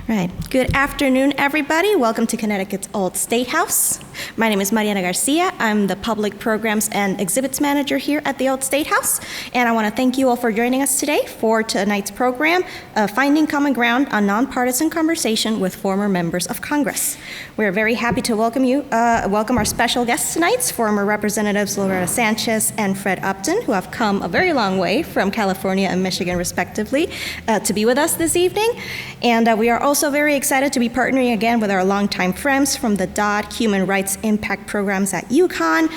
Right. Good afternoon, everybody. Welcome to Connecticut's Old State House. My name is Mariana Garcia. I'm the Public Programs and Exhibits Manager here at the Old State House. And I want to thank you all for joining us today for tonight's program, Finding Common Ground, a Nonpartisan Conversation with Former Members of Congress. We're very happy to welcome our special guests tonight, former Representatives Loretta Sanchez and Fred Upton, who have come a very long way from California and Michigan, respectively, to be with us this evening. And we are also very excited to be partnering again with our longtime friends from the DOD Human Rights Impact Programs at UConn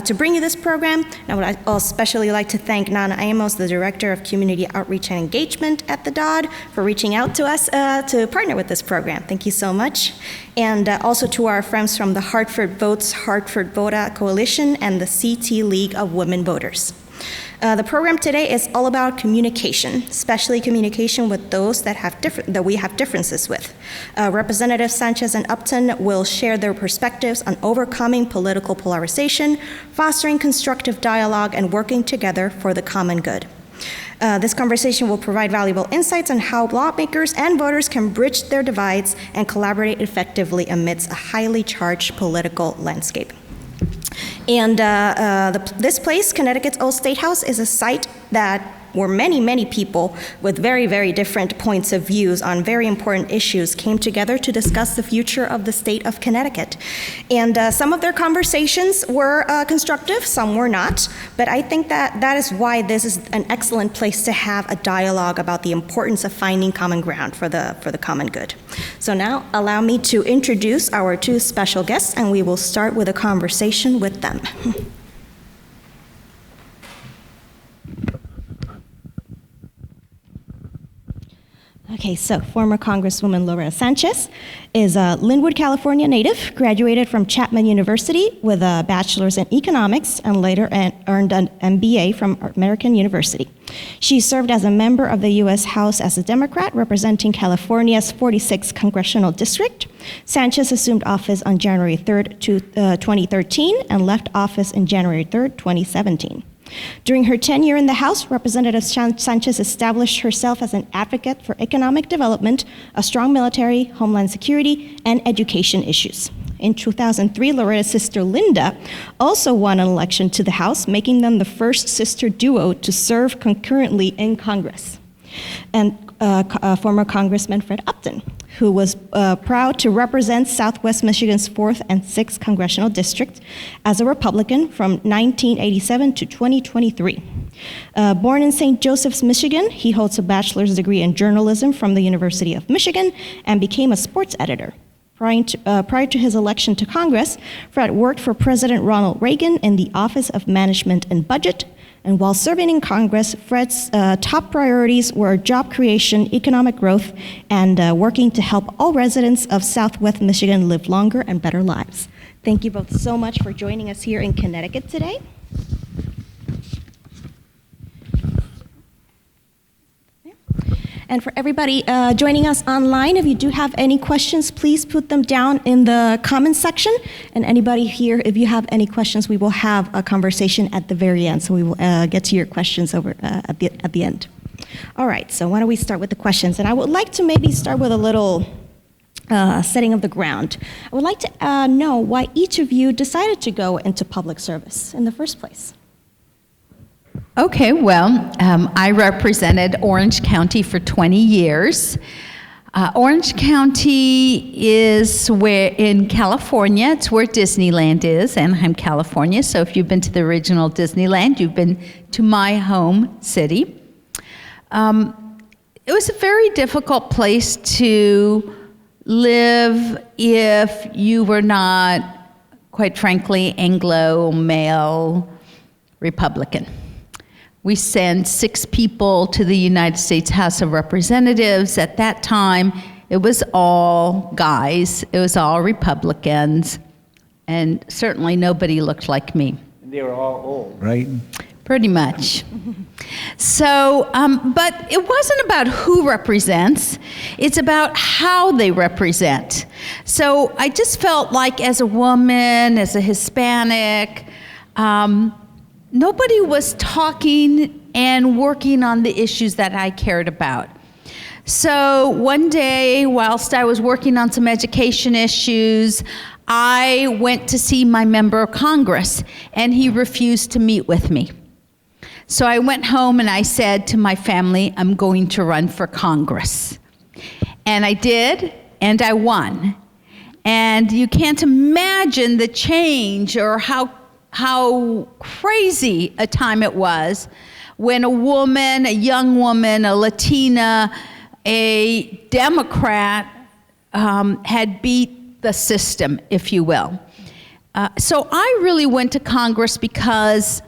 to bring you this program. And I would especially like to thank Nana Amos, the Director of Community Outreach and Engagement at the DOD, for reaching out to us to partner with this program. Thank you so much. And also to our friends from the Hartford Votes, Hartford Vota Coalition, and the CT League of Women Voters. The program today is all about communication, especially communication with those that we have differences with. Representatives Sanchez and Upton will share their perspectives on overcoming political polarization, fostering constructive dialogue, and working together for the common good. This conversation will provide valuable insights on how lawmakers and voters can bridge their divides and collaborate effectively amidst a highly charged political landscape. And this place, Connecticut's Old State House, is a site where many people with very, very different points of views on very important issues came together to discuss the future of the state of Connecticut. And some of their conversations were constructive, some were not, but I think that is why this is an excellent place to have a dialogue about the importance of finding common ground for the common good. So now allow me to introduce our two special guests, and we will start with a conversation with them. Okay, so former Congresswoman Loretta Sanchez is a Linwood, California native, graduated from Chapman University with a bachelor's in economics and later earned an MBA from American University. She served as a member of the U.S. House as a Democrat representing California's 46th Congressional District. Sanchez assumed office on January 3rd, 2013 and left office in January 3rd, 2017. During her tenure in the House, Representative Sanchez established herself as an advocate for economic development, a strong military, homeland security, and education issues. In 2003, Loretta's sister Linda also won an election to the House, making them the first sister duo to serve concurrently in Congress. And former Congressman Fred Upton, who was proud to represent Southwest Michigan's 4th and 6th Congressional District as a Republican from 1987 to 2023. Born in St. Joseph's, Michigan, he holds a bachelor's degree in journalism from the University of Michigan and became a sports editor. Prior to his election to Congress, Fred worked for President Ronald Reagan in the Office of Management and Budget. And while serving in Congress, Fred's top priorities were job creation, economic growth, and working to help all residents of Southwest Michigan live longer and better lives. Thank you both so much for joining us here in Connecticut today. And for everybody joining us online, if you do have any questions, please put them down in the comments section. And anybody here, if you have any questions, we will have a conversation at the very end. So we will get to your questions over at the end. All right, so why don't we start with the questions? And I would like to maybe start with a little setting of the ground. I would like to know why each of you decided to go into public service in the first place. Okay, well, I represented Orange County for 20 years. Orange County is in California. It's where Disneyland is, Anaheim, California. So if you've been to the original Disneyland, you've been to my home city. It was a very difficult place to live if you were not, quite frankly, Anglo male Republican. We sent 6 people to the United States House of Representatives. At that time, it was all guys. It was all Republicans. And certainly nobody looked like me. They were all old, right? Pretty much. So, but it wasn't about who represents. It's about how they represent. So I just felt like as a woman, as a Hispanic, nobody was talking and working on the issues that I cared about. So one day, whilst I was working on some education issues, I went to see my member of Congress, and he refused to meet with me. So I went home and I said to my family, I'm going to run for Congress. And I did, and I won. And you can't imagine the change or how crazy a time it was when a woman, a young woman, a Latina, a Democrat had beat the system, if you will. So I really went to Congress because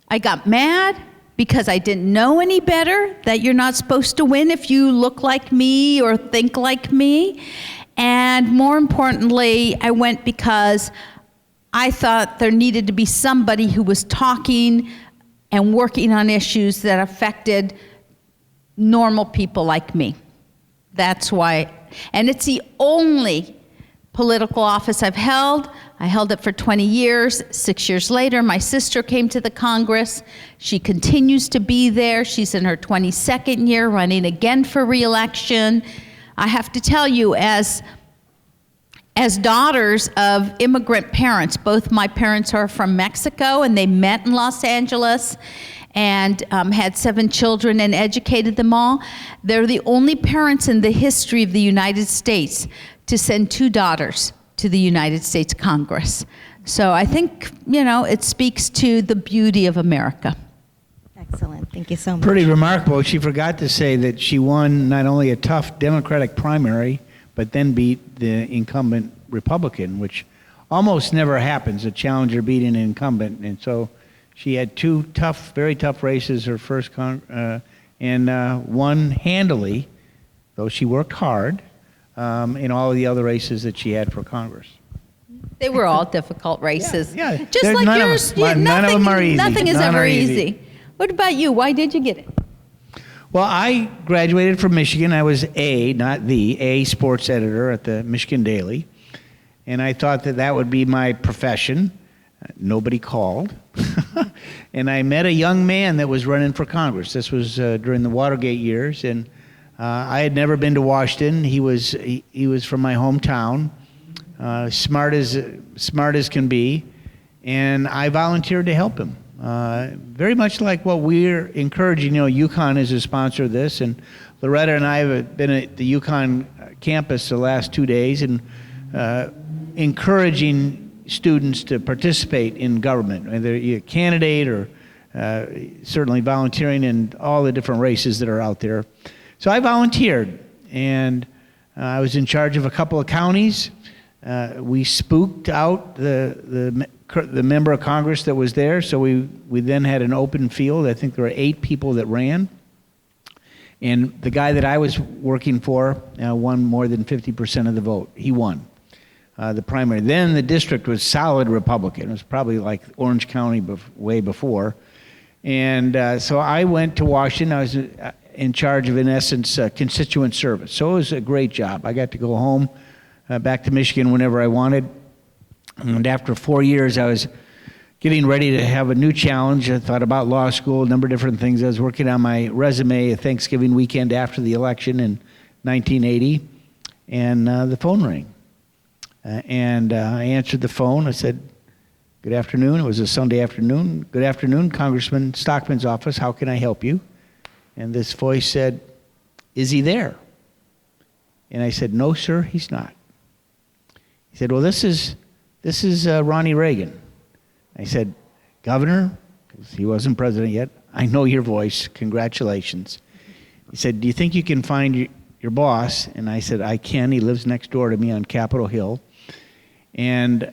I got mad, because I didn't know any better, that you're not supposed to win if you look like me or think like me. And more importantly, I went because I thought there needed to be somebody who was talking and working on issues that affected normal people like me. That's why, and it's the only political office I've held. I held it for 20 years. 6 years later, my sister came to the Congress. She continues to be there. She's in her 22nd year, running again for re-election. I have to tell you, as daughters of immigrant parents, both my parents are from Mexico, and they met in Los Angeles, and had 7 children and educated them all. They're the only parents in the history of the United States to send 2 daughters to the United States Congress. So I think, it speaks to the beauty of America. Excellent. Thank you so much. Pretty remarkable. She forgot to say that she won not only a tough Democratic primary, but then beat the incumbent Republican, which almost never happens, a challenger beating an incumbent. And so she had 2 tough, very tough races her first, and won handily, though she worked hard, in all of the other races that she had for Congress. They were all difficult races. Yeah. Just like yours. None of them are easy. Nothing is None ever are easy. What about you? Why did you get it? Well, I graduated from Michigan. I was a sports editor at the Michigan Daily. And I thought that would be my profession. Nobody called. And I met a young man that was running for Congress. This was during the Watergate years. And I had never been to Washington. He was from my hometown, smart as can be, and I volunteered to help him. Very much like what we're encouraging. UConn is a sponsor of this, and Loretta and I have been at the UConn campus the last 2 days, and encouraging students to participate in government, whether you're a candidate or certainly volunteering in all the different races that are out there. So I volunteered, and I was in charge of a couple of counties. We spooked out the member of Congress that was there, so we then had an open field. I think there were 8 people that ran, and the guy that I was working for won more than 50% of the vote. He won the primary. Then the district was solid Republican. It was probably like Orange County way before, and so I went to Washington. I was in charge of, in essence, constituent service. So it was a great job. I got to go home, back to Michigan whenever I wanted. And after 4 years, I was getting ready to have a new challenge. I thought about law school, a number of different things. I was working on my resume a Thanksgiving weekend after the election in 1980, and the phone rang. And I answered the phone. I said, "Good afternoon." It was a Sunday afternoon. "Good afternoon, Congressman Stockman's office. How can I help you?" And this voice said, "Is he there?" And I said, "No, sir, he's not." He said, "Well, this is Ronnie Reagan." I said, "Governor," because he wasn't president yet, "I know your voice. Congratulations." He said, "Do you think you can find your boss?" And I said, "I can. He lives next door to me on Capitol Hill." And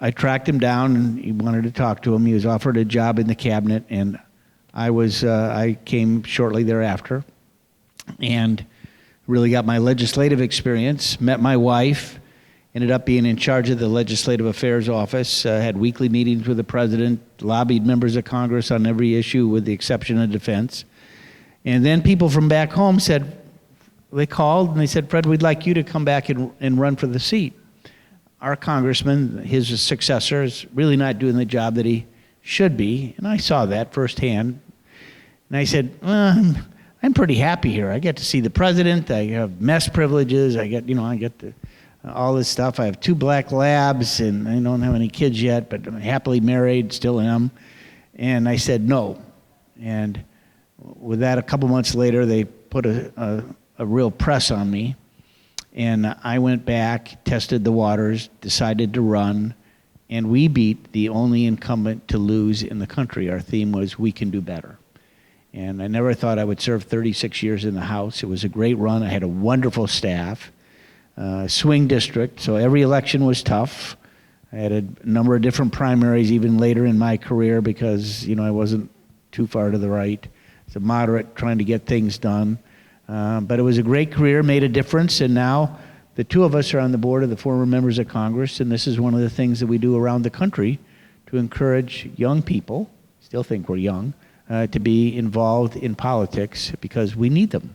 I tracked him down, and he wanted to talk to him. He was offered a job in the cabinet, and I came shortly thereafter and really got my legislative experience, met my wife, ended up being in charge of the Legislative Affairs Office, had weekly meetings with the president, lobbied members of Congress on every issue with the exception of defense. And then people from back home they called and they said, "Fred, we'd like you to come back and run for the seat. Our congressman, his successor, is really not doing the job that he should be." And I saw that firsthand. And I said, I'm pretty happy here. I get to see the president. I have mess privileges. I get all this stuff. I have 2 black labs, and I don't have any kids yet, but I'm happily married, still am. And I said no. And with that, a couple months later, they put a real press on me. And I went back, tested the waters, decided to run, and we beat the only incumbent to lose in the country. Our theme was, we can do better. And I never thought I would serve 36 years in the House. It was a great run. I had a wonderful staff, swing district, so every election was tough. I had a number of different primaries even later in my career because, I wasn't too far to the right. It's a moderate trying to get things done. But it was a great career, made a difference, and now the 2 of us are on the board of the former members of Congress, and this is one of the things that we do around the country to encourage young people, still think we're young, to be involved in politics because we need them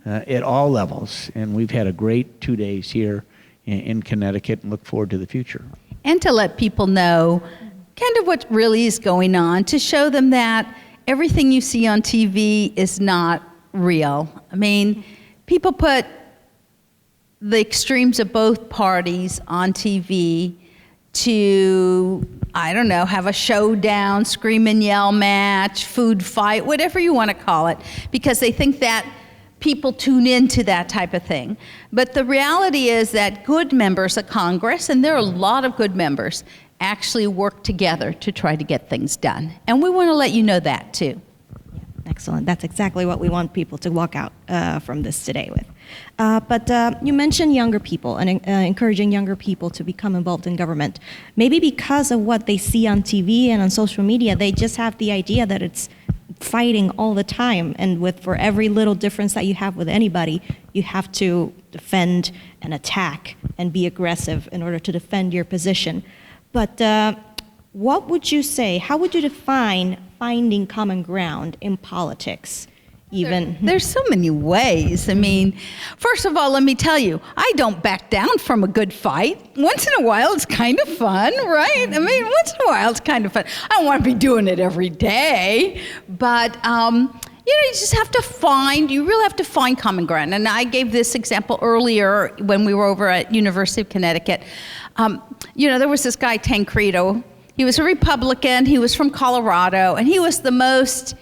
at all levels. And we've had a great 2 days here in Connecticut and look forward to the future. And to let people know kind of what really is going on, to show them that everything you see on TV is not real. I mean, people put the extremes of both parties on TV to, have a showdown, scream and yell match, food fight, whatever you want to call it, because they think that people tune into that type of thing. But the reality is that good members of Congress, and there are a lot of good members, actually work together to try to get things done. And we want to let you know that too. Excellent. That's exactly what we want people to walk out from this today with. But you mentioned younger people and encouraging younger people to become involved in government. Maybe because of what they see on TV and on social media, they just have the idea that it's fighting all the time. And for every little difference that you have with anybody, you have to defend and attack and be aggressive in order to defend your position. But what would you say, how would you define finding common ground in politics? There's so many ways. I mean, first of all, let me tell you, I don't back down from a good fight. Once in a while, it's kind of fun, right? I mean, once in a while, it's kind of fun. I don't want to be doing it every day, but you just have to you really have to find common ground. And I gave this example earlier when we were over at University of Connecticut. There was this guy, Tancredo. He was a Republican. He was from Colorado, and he was the most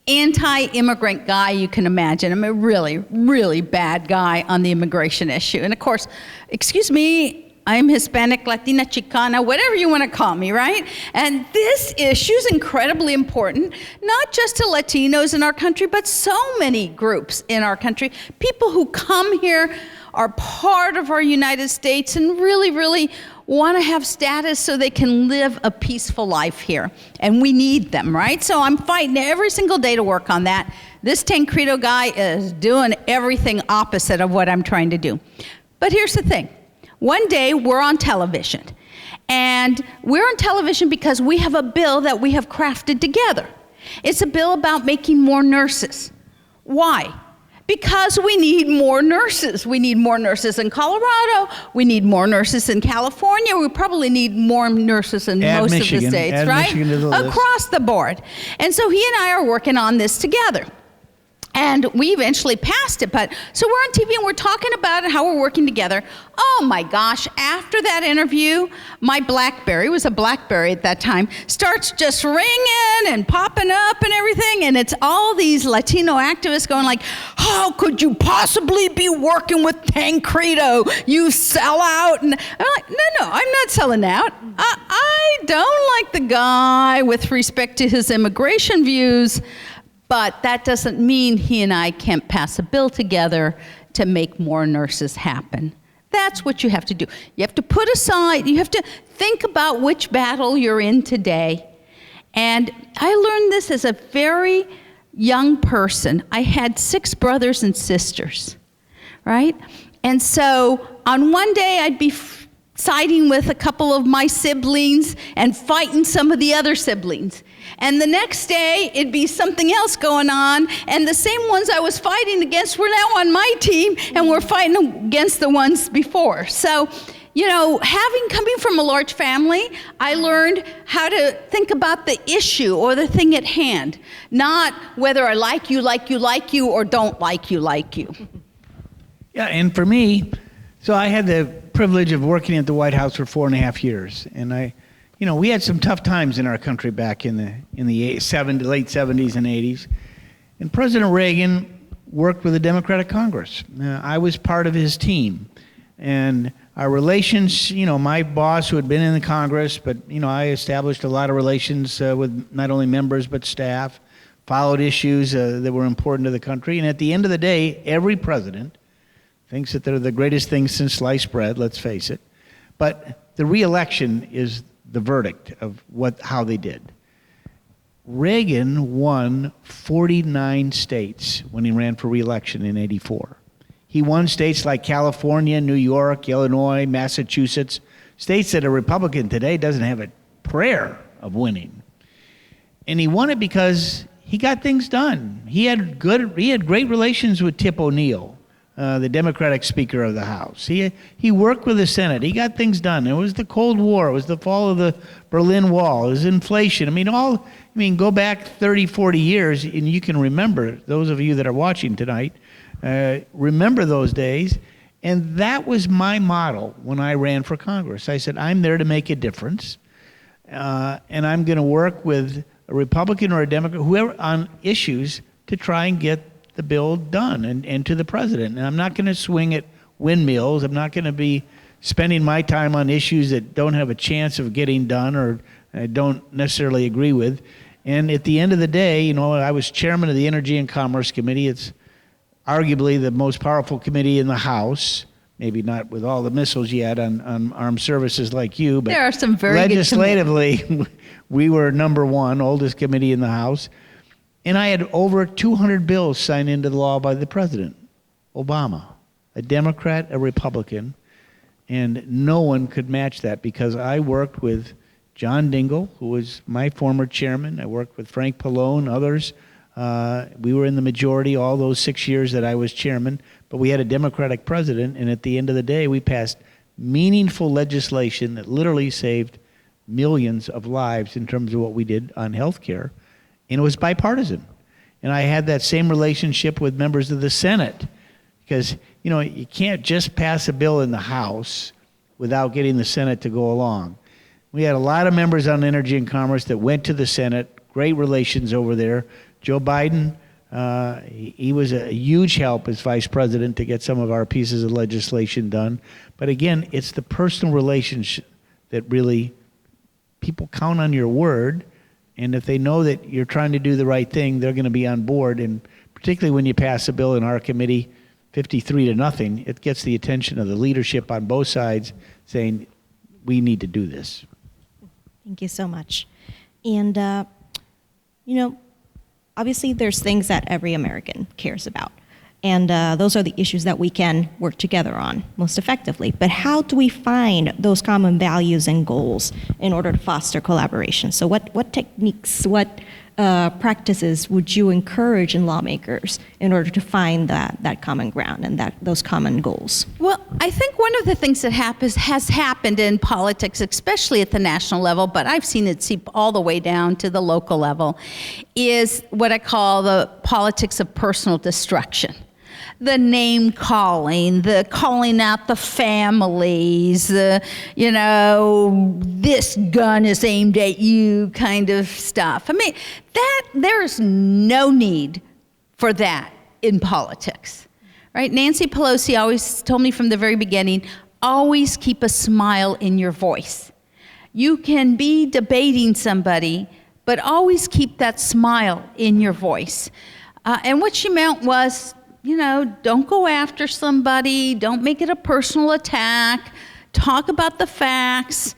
anti-immigrant guy you can imagine. I mean, really, really bad guy on the immigration issue. And of course, excuse me, I'm Hispanic, Latina, Chicana, whatever you want to call me, right? And this issue is incredibly important, not just to Latinos in our country, but so many groups in our country. People who come here are part of our United States and really, really want to have status so they can live a peaceful life here. And we need them, right? So I'm fighting every single day to work on that. This Tancredo guy is doing everything opposite of what I'm trying to do. But here's the thing. One day we're on television. And we're on television because we have a bill that we have crafted together. It's a bill about making more nurses. Why? Because we need more nurses. We need more nurses in Colorado. We need more nurses in California. We probably need more nurses in most of the states, right? Across the board. And so he and I are working on this together. And we eventually passed it. So we're on TV and we're talking about it, how we're working together. Oh my gosh, after that interview, my BlackBerry, it was a BlackBerry at that time, starts just ringing and popping up and everything. And it's all these Latino activists going like, how could you possibly be working with Tancredo? You sell out. And I'm like, no, I'm not selling out. I don't like the guy with respect to his immigration views. But that doesn't mean he and I can't pass a bill together to make more nurses happen. That's what you have to do. You have to put aside, you have to think about which battle you're in today. And I learned this as a very young person. I had 6 brothers and sisters, right? And so on one day I'd be siding with a couple of my siblings and fighting some of the other siblings. And the next day, it'd be something else going on, and the same ones I was fighting against were now on my team, and we're fighting against the ones before. So coming from a large family, I learned how to think about the issue or the thing at hand, not whether I like you, or don't like you. Yeah, and for me, so I had the privilege of working at the White House for 4.5 years, and we had some tough times in our country back in the late 70s and 80s, and President Reagan worked with the Democratic Congress. I was part of his team, and our relations, my boss who had been in the Congress, but I established a lot of relations with not only members but staff, followed issues that were important to the country, and at the end of the day, every president thinks that they're the greatest thing since sliced bread, let's face it. But the re-election is the verdict of how they did. Reagan won 49 states when he ran for re-election in '84. He won states like California, New York, Illinois, Massachusetts, states that a Republican today doesn't have a prayer of winning. And he won it because he got things done. He had great relations with Tip O'Neill, the Democratic Speaker of the House. He worked with the Senate. He got things done. It was the Cold War. It was the fall of the Berlin Wall. It was inflation. Go back 30, 40 years, and you can remember, those of you that are watching tonight, remember those days. And that was my model when I ran for Congress. I said, I'm there to make a difference, and I'm going to work with a Republican or a Democrat, whoever, on issues to try and get the bill done and to the president. And I'm not going to swing at windmills. I'm not going to be spending my time on issues that don't have a chance of getting done or I don't necessarily agree with. And at the end of the day, I was chairman of the Energy and Commerce Committee. It's arguably the most powerful committee in the House, maybe not with all the missiles yet on armed services like you, but there are some very legislatively, we were number one, oldest committee in the House. And I had over 200 bills signed into the law by the president, Obama, a Democrat, a Republican, and no one could match that because I worked with John Dingell, who was my former chairman. I worked with Frank Pallone, others. We were in the majority all those 6 years that I was chairman, but we had a Democratic president, and at the end of the day, we passed meaningful legislation that literally saved millions of lives in terms of what we did on health care. And it was bipartisan. And I had that same relationship with members of the Senate because, you can't just pass a bill in the House without getting the Senate to go along. We had a lot of members on Energy and Commerce that went to the Senate, great relations over there. Joe Biden, he was a huge help as vice president to get some of our pieces of legislation done. But again, it's the personal relationship that really people count on your word. And if they know that you're trying to do the right thing, they're going to be on board. And particularly when you pass a bill in our committee, 53-0, it gets the attention of the leadership on both sides saying, we need to do this. Thank you so much. And, obviously there's things that every American cares about. And those are the issues that we can work together on most effectively. But how do we find those common values and goals in order to foster collaboration? So what techniques, what practices would you encourage in lawmakers in order to find that common ground and those common goals? Well, I think one of the things that has happened in politics, especially at the national level, but I've seen it seep all the way down to the local level, is what I call the politics of personal destruction. The name calling, the calling out the families, this gun is aimed at you kind of stuff. There's no need for that in politics, right? Nancy Pelosi always told me from the very beginning, always keep a smile in your voice. You can be debating somebody, but always keep that smile in your voice. And what she meant was, don't go after somebody, don't make it a personal attack, talk about the facts,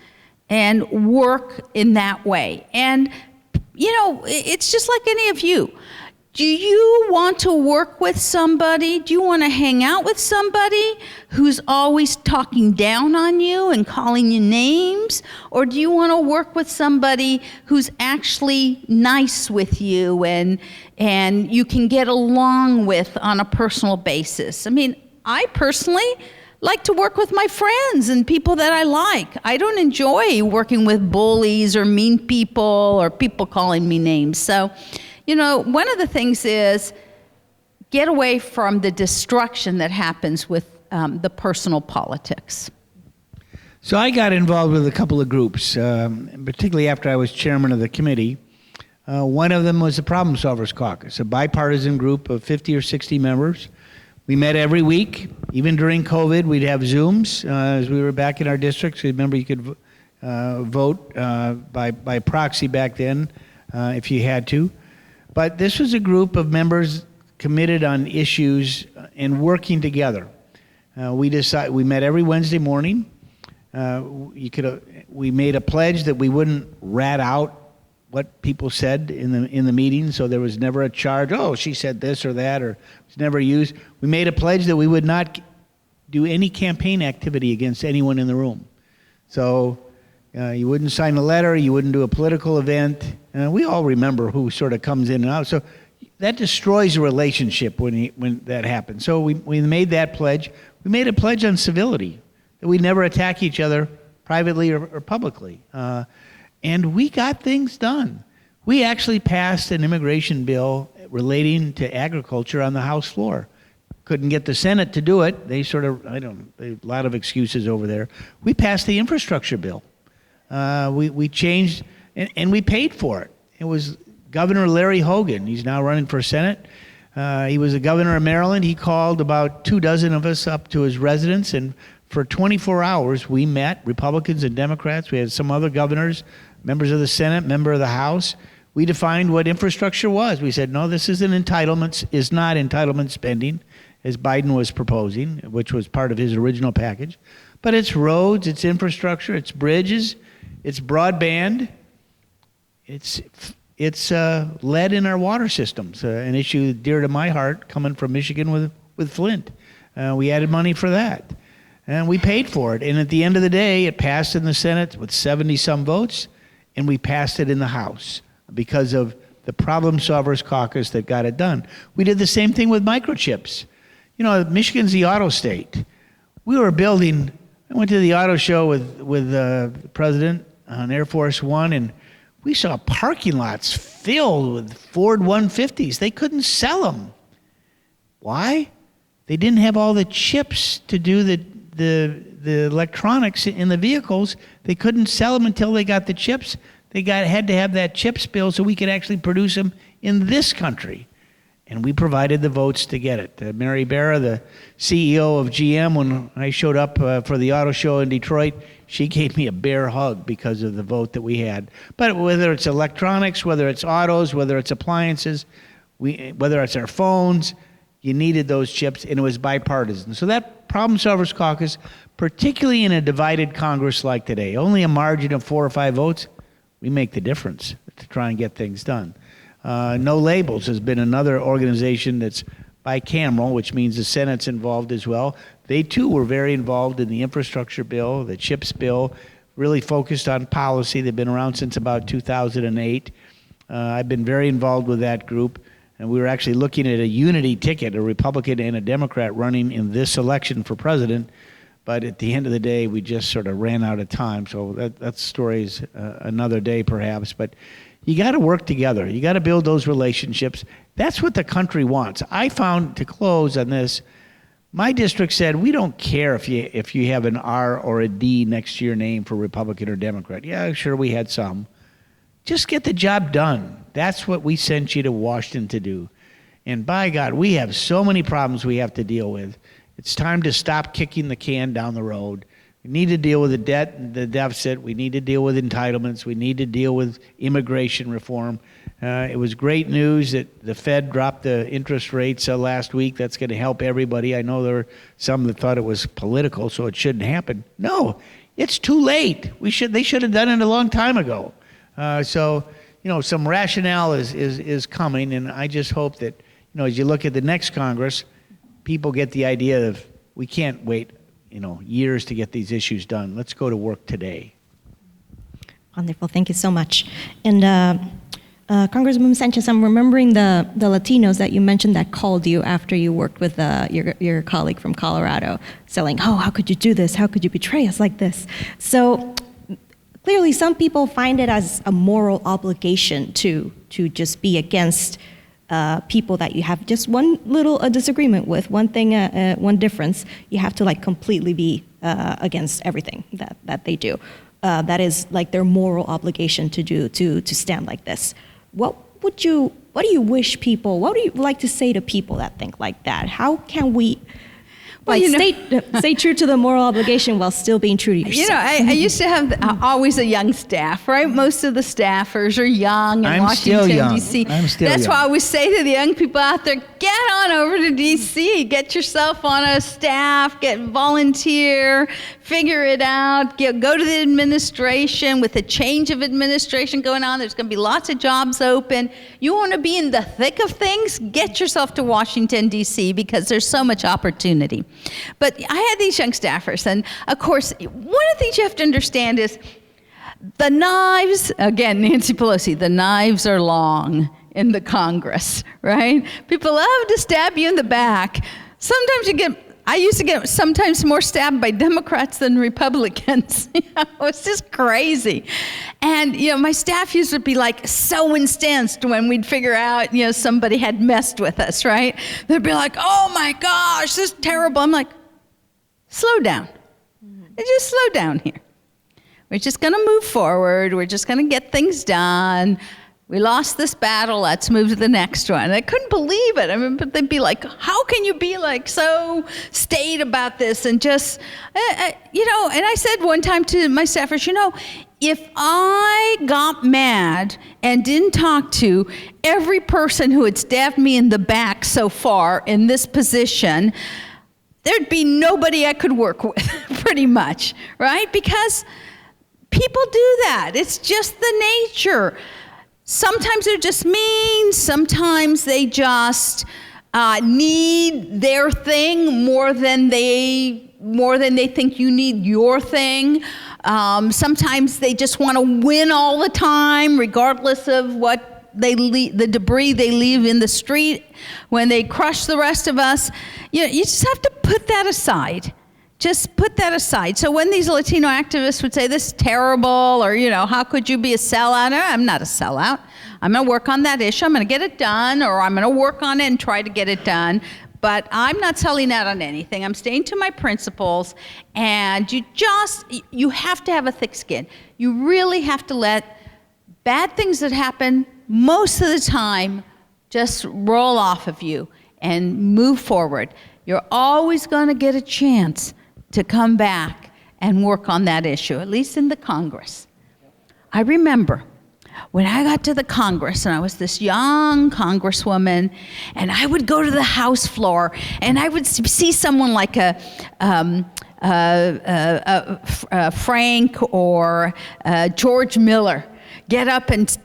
and work in that way. And, it's just like any of you. Do you want to work with somebody? Do you want to hang out with somebody who's always talking down on you and calling you names? Or do you want to work with somebody who's actually nice with you and you can get along with on a personal basis? I personally like to work with my friends and people that I like. I don't enjoy working with bullies or mean people or people calling me names. So, one of the things is get away from the destruction that happens with the personal politics. So I got involved with a couple of groups, particularly after I was chairman of the committee. One of them was the Problem Solvers Caucus, a bipartisan group of 50 or 60 members. We met every week. Even during COVID, we'd have Zooms as we were back in our districts. Remember, you could vote by proxy back then if you had to. But this was a group of members committed on issues and working together. We met every Wednesday morning. We made a pledge that we wouldn't rat out what people said in the meeting, so there was never a charge, oh, she said this or that, or it's never used. We made a pledge that we would not do any campaign activity against anyone in the room. So you wouldn't sign a letter, you wouldn't do a political event. We all remember who sort of comes in and out. So that destroys a relationship when that happens. So we made that pledge. We made a pledge on civility, that we never attack each other privately or publicly. And we got things done. We actually passed an immigration bill relating to agriculture on the House floor. Couldn't get the Senate to do it. They sort of, a lot of excuses over there. We passed the infrastructure bill. We changed, and we paid for it. It was Governor Larry Hogan. He's now running for Senate. He was the governor of Maryland. He called about 24 of us up to his residence, and for 24 hours we met, Republicans and Democrats. We had some other governors, members of the Senate, member of the House. We defined what infrastructure was. We said, no, this isn't entitlements, is not entitlement spending, as Biden was proposing, which was part of his original package. But it's roads, it's infrastructure, it's bridges, it's broadband, it's lead in our water systems, an issue dear to my heart, coming from Michigan with Flint. We added money for that, and we paid for it. And at the end of the day, it passed in the Senate with 70-some votes, and we passed it in the House because of the Problem Solvers Caucus that got it done. We did the same thing with microchips. Michigan's the auto state. We were building, I went to the auto show with the president on Air Force One, and we saw parking lots filled with Ford 150s. They couldn't sell them. Why? They didn't have all the chips to do the electronics in the vehicles. They couldn't sell them until they got the chips. They had to have that chips bill so we could actually produce them in this country. And we provided the votes to get it. Mary Barra, the CEO of GM, when I showed up for the auto show in Detroit, she gave me a bear hug because of the vote that we had. But whether it's electronics, whether it's autos, whether it's appliances, whether it's our phones, you needed those chips, and it was bipartisan. So that Problem Solvers Caucus, particularly in a divided Congress like today, only a margin of 4 or 5 votes, we make the difference to try and get things done. No Labels has been another organization that's bicameral, which means the Senate's involved as well. They too were very involved in the infrastructure bill, the CHIPS bill, really focused on policy. They've been around since about 2008. I've been very involved with that group, and we were actually looking at a unity ticket, a Republican and a Democrat running in this election for president. But at the end of the day, we just sort of ran out of time. So that story's another day perhaps. But you got to work together. You got to build those relationships. That's what the country wants. I found, to close on this, my district said, we don't care if you have an R or a D next to your name for Republican or Democrat. Yeah, sure, we had some. Just get the job done. That's what we sent you to Washington to do. And by God, we have so many problems we have to deal with. It's time to stop kicking the can down the road. We need to deal with the debt and the deficit. We need to deal with entitlements. We need to deal with immigration reform. It was great news that the Fed dropped the interest rates last week. That's going to help everybody. I know there were some that thought it was political, so it shouldn't happen. No, it's too late. They should have done it a long time ago. So some rationale is coming, and I just hope that as you look at the next Congress, people get the idea of we can't wait years to get these issues done. Let's go to work today. Wonderful. Thank you so much. And Congresswoman Sanchez, I'm remembering the Latinos that you mentioned that called you after you worked with your colleague from Colorado, saying, "Oh, how could you do this? How could you betray us like this?" So clearly, some people find it as a moral obligation to just be against people that you have just one little disagreement with, one thing, one difference. You have to like completely be against everything that they do. That is like their moral obligation to do to stand like this. What do you wish people? What do you like to say to people that think like that? How can we? Well, stay true to the moral obligation while still being true to yourself. You know, I used to have always a young staff, right? Most of the staffers are young in Washington, D.C. That's why I always say to the young people out there, get on over to D.C., get yourself on a staff, volunteer, figure it out, go to the administration. With a change of administration going on, there's going to be lots of jobs open. You want to be in the thick of things? Get yourself to Washington, D.C., because there's so much opportunity. But I had these young staffers, and of course, one of the things you have to understand is the knives, again, Nancy Pelosi, the knives are long in the Congress, right? People love to stab you in the back. Sometimes I used to get sometimes more stabbed by Democrats than Republicans. It's just crazy. And, my staff used to be like so incensed when we'd figure out, somebody had messed with us, right? They'd be like, oh my gosh, this is terrible. I'm like, slow down. Just slow down here. We're just going to move forward. We're just going to get things done. We lost this battle, let's move to the next one. And I couldn't believe it. I mean, but they'd be like, how can you be like so staid about this? And just, and I said one time to my staffers, if I got mad and didn't talk to every person who had stabbed me in the back so far in this position, there'd be nobody I could work with, pretty much, right? Because people do that. It's just the nature. Sometimes they're just mean, sometimes they just need their thing more than they think you need your thing. Sometimes they just want to win all the time, regardless of what the debris they leave in the street when they crush the rest of us. You just have to put that aside. Just put that aside. So when these Latino activists would say, this is terrible, or, how could you be a sellout? I'm not a sellout. I'm going to work on that issue. I'm going to get it done, or I'm going to work on it and try to get it done. But I'm not selling out on anything. I'm staying to my principles. And you have to have a thick skin. You really have to let bad things that happen most of the time just roll off of you and move forward. You're always going to get a chance to come back and work on that issue, at least in the Congress. I remember when I got to the Congress, and I was this young congresswoman, and I would go to the House floor, and I would see someone like a Frank or George Miller get up and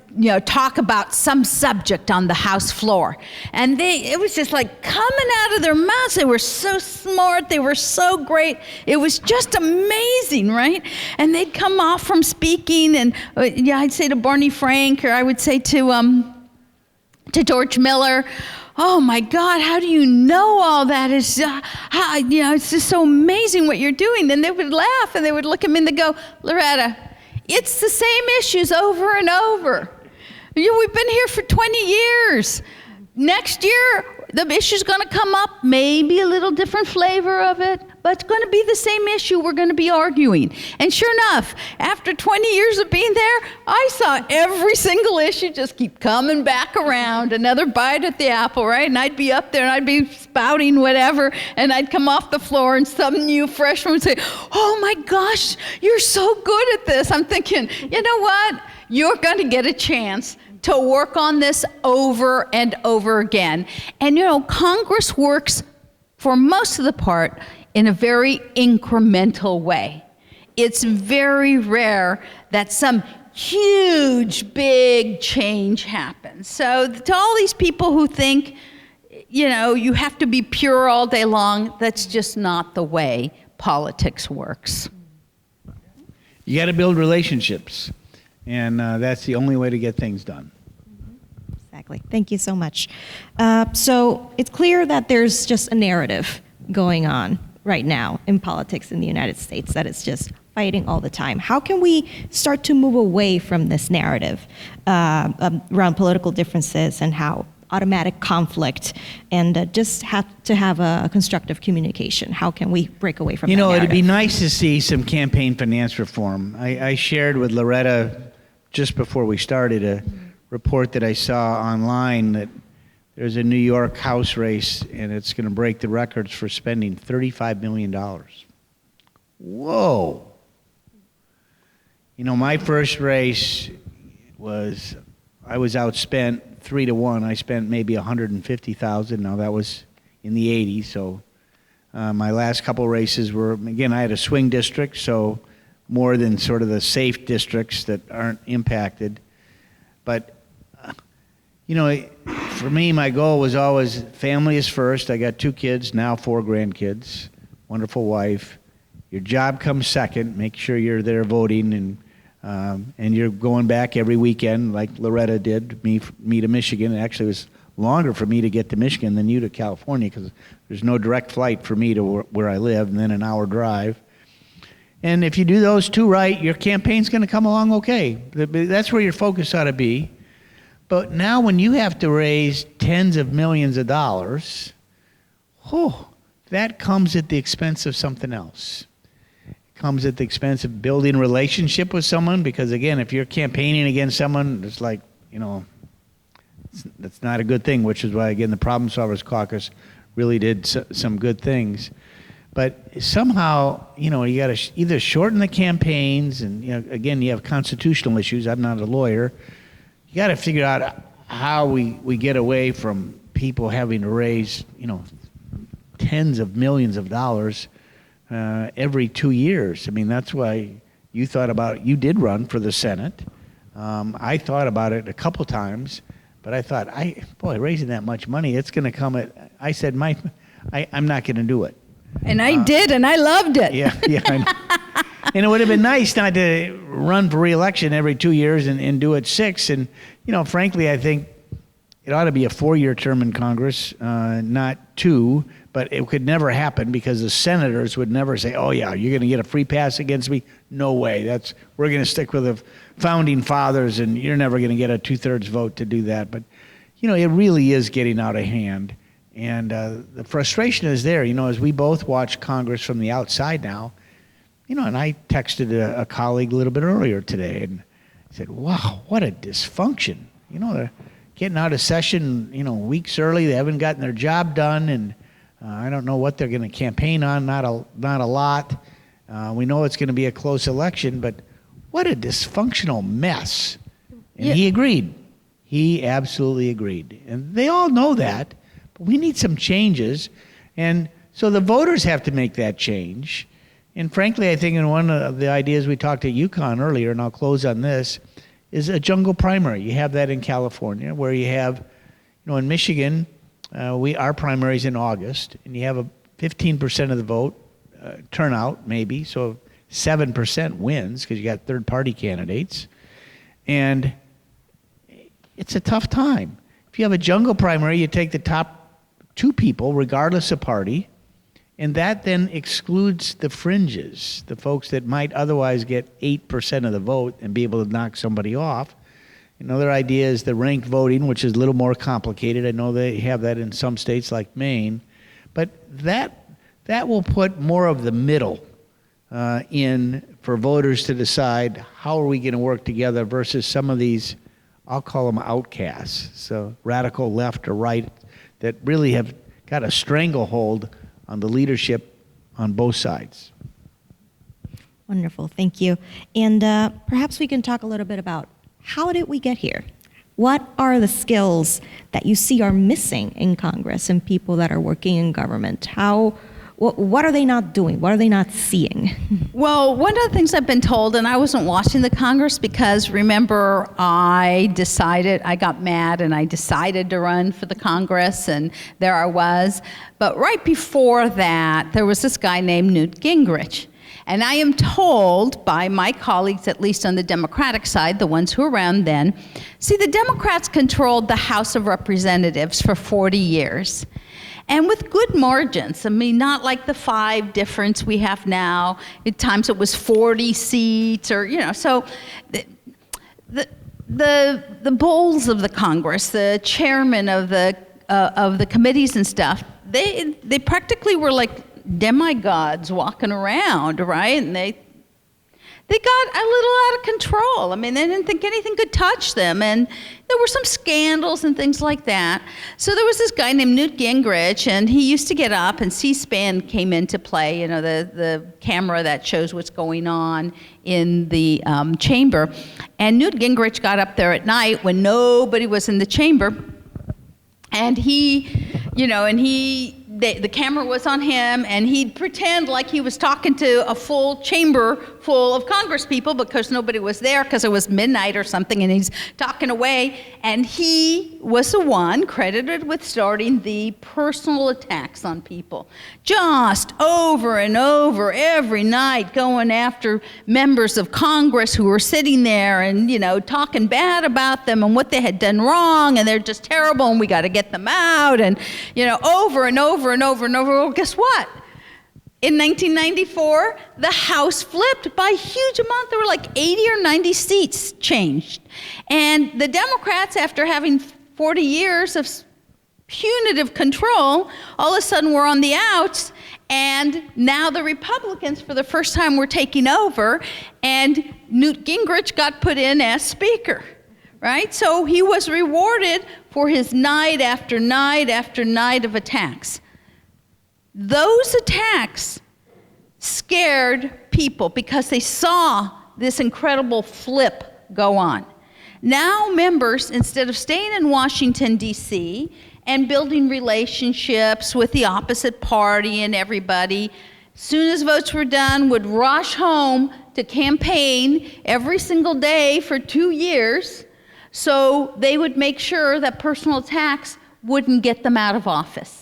talk about some subject on the House floor. And it was just like coming out of their mouths. They were so smart. They were so great. It was just amazing, right? And they'd come off from speaking, and I'd say to Barney Frank, or I would say to George Miller, oh my God, how do you know all that? It's just so amazing what you're doing. And they would laugh, and they would look at me and they'd go, Loretta, it's the same issues over and over. We've been here for 20 years. Next year, the issue's going to come up, maybe a little different flavor of it, but it's going to be the same issue we're going to be arguing. And sure enough, after 20 years of being there, I saw every single issue just keep coming back around, another bite at the apple, right? And I'd be up there and I'd be spouting whatever, and I'd come off the floor and some new freshman would say, oh my gosh, you're so good at this. I'm thinking, you know what? You're going to get a chance to work on this over and over again. And Congress works for most of the part in a very incremental way. It's very rare that some huge, big change happens. So to all these people who think, you have to be pure all day long, that's just not the way politics works. You got to build relationships. And that's the only way to get things done. Exactly. Thank you so much. So it's clear that there's just a narrative going on right now in politics in the United States that it's just fighting all the time. How can we start to move away from this narrative around political differences and how automatic conflict and just have to have a constructive communication? How can we break away from that narrative? It'd be nice to see some campaign finance reform. I shared with Loretta just before we started a report that I saw online that there's a New York House race and it's going to break the records for spending $35 million. Whoa. My first race I was outspent 3-1. I spent maybe $150,000. Now that was in the 80s. So my last couple races were, again, I had a swing district, so more than sort of the safe districts that aren't impacted. But, for me, my goal was always family is first. I got 2 kids, now 4 grandkids, wonderful wife. Your job comes second. Make sure you're there voting and you're going back every weekend like Loretta did, me to Michigan. It actually was longer for me to get to Michigan than you to California because there's no direct flight for me to where I live and then an hour drive. And if you do those 2 right, your campaign's going to come along okay. That's where your focus ought to be. But now when you have to raise tens of millions of dollars, that comes at the expense of something else. Comes at the expense of building a relationship with someone because, again, if you're campaigning against someone, it's like, that's not a good thing, which is why, again, the Problem Solvers Caucus really did some good things. But somehow, you got to either shorten the campaigns and, again, you have constitutional issues. I'm not a lawyer. You got to figure out how we get away from people having to raise, tens of millions of dollars every 2 years. I mean, that's why you did run for the Senate. I thought about it a couple times, but I thought, raising that much money, it's going to come I said, I'm not going to do it. And I did, and I loved it. Yeah, I know. And it would have been nice not to run for re-election every 2 years and do it 6. And, frankly, I think it ought to be a 4-year term in Congress, not 2. But it could never happen because the senators would never say, oh, yeah, you're going to get a free pass against me? No way. We're going to stick with the founding fathers, and you're never going to get a 2/3 vote to do that. But, it really is getting out of hand. And the frustration is there, as we both watch Congress from the outside now. And I texted a colleague a little bit earlier today and said, wow, what a dysfunction. They're getting out of session, weeks early. They haven't gotten their job done, and I don't know what they're going to campaign on, not a lot. We know it's going to be a close election, but what a dysfunctional mess. And He agreed. He absolutely agreed. And they all know that, but we need some changes. And so the voters have to make that change. And frankly, I think in one of the ideas we talked at UConn earlier, and I'll close on this, is a jungle primary. You have that in California, where you have, in Michigan, our primary's in August, and you have a 15% of the vote turnout, maybe, so 7% wins because you got third-party candidates, and it's a tough time. If you have a jungle primary, you take the top 2 people, regardless of party, and that then excludes the fringes, the folks that might otherwise get 8% of the vote and be able to knock somebody off. Another idea is the ranked voting, which is a little more complicated. I know they have that in some states like Maine. But that will put more of the middle in for voters to decide how are we going to work together versus some of these, I'll call them outcasts, so radical left or right, that really have got a stranglehold on the leadership on both sides. Wonderful, thank you. And perhaps we can talk a little bit about how did we get here? What are the skills that you see are missing in Congress and people that are working in government? What are they not doing? What are they not seeing? Well, one of the things I've been told, and I wasn't watching the Congress because, remember, I got mad and I decided to run for the Congress, and there I was. But right before that, there was this guy named Newt Gingrich. And I am told by my colleagues, at least on the Democratic side, the ones who were around then, see, the Democrats controlled the House of Representatives for 40 years. And with good margins. I mean, not like the 5 difference we have now. At times it was 40 seats or, so the bulls of the Congress, the chairman of the committees and stuff, they practically were like demigods walking around, right? And they got a little out of control. I mean, they didn't think anything could touch them. And there were some scandals and things like that. So there was this guy named Newt Gingrich, and he used to get up, and C-SPAN came into play, the camera that shows what's going on in the chamber. And Newt Gingrich got up there at night when nobody was in the chamber. And the camera was on him, and he'd pretend like he was talking to a full chamber full of Congress people because nobody was there because it was midnight or something, and he's talking away. And he was the one credited with starting the personal attacks on people. Just over and over every night going after members of Congress who were sitting there and, talking bad about them and what they had done wrong, and they're just terrible and we got to get them out, and, over and over and over and over. Well, guess what? In 1994, the House flipped by a huge amount. There were like 80 or 90 seats changed. And the Democrats, after having 40 years of punitive control, all of a sudden were on the outs. And now the Republicans, for the first time, were taking over. And Newt Gingrich got put in as Speaker, right? So he was rewarded for his night after night after night of attacks. Those attacks scared people because they saw this incredible flip go on. Now members, instead of staying in Washington, D.C., and building relationships with the opposite party and everybody, soon as votes were done, would rush home to campaign every single day for 2 years, so they would make sure that personal attacks wouldn't get them out of office.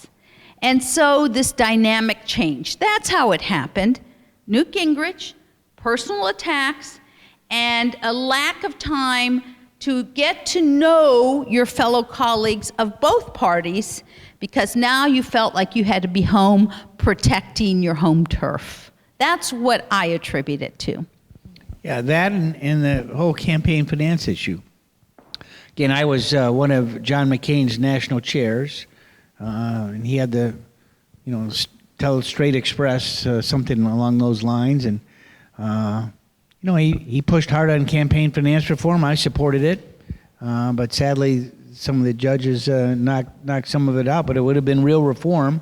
And so this dynamic changed. That's how it happened. Newt Gingrich, personal attacks, and a lack of time to get to know your fellow colleagues of both parties, because now you felt like you had to be home protecting your home turf. That's what I attribute it to. Yeah, that and the whole campaign finance issue. Again, I was one of John McCain's national chairs. And he had the, tell straight express something along those lines. And, he pushed hard on campaign finance reform. I supported it. But sadly, some of the judges knocked some of it out. But it would have been real reform.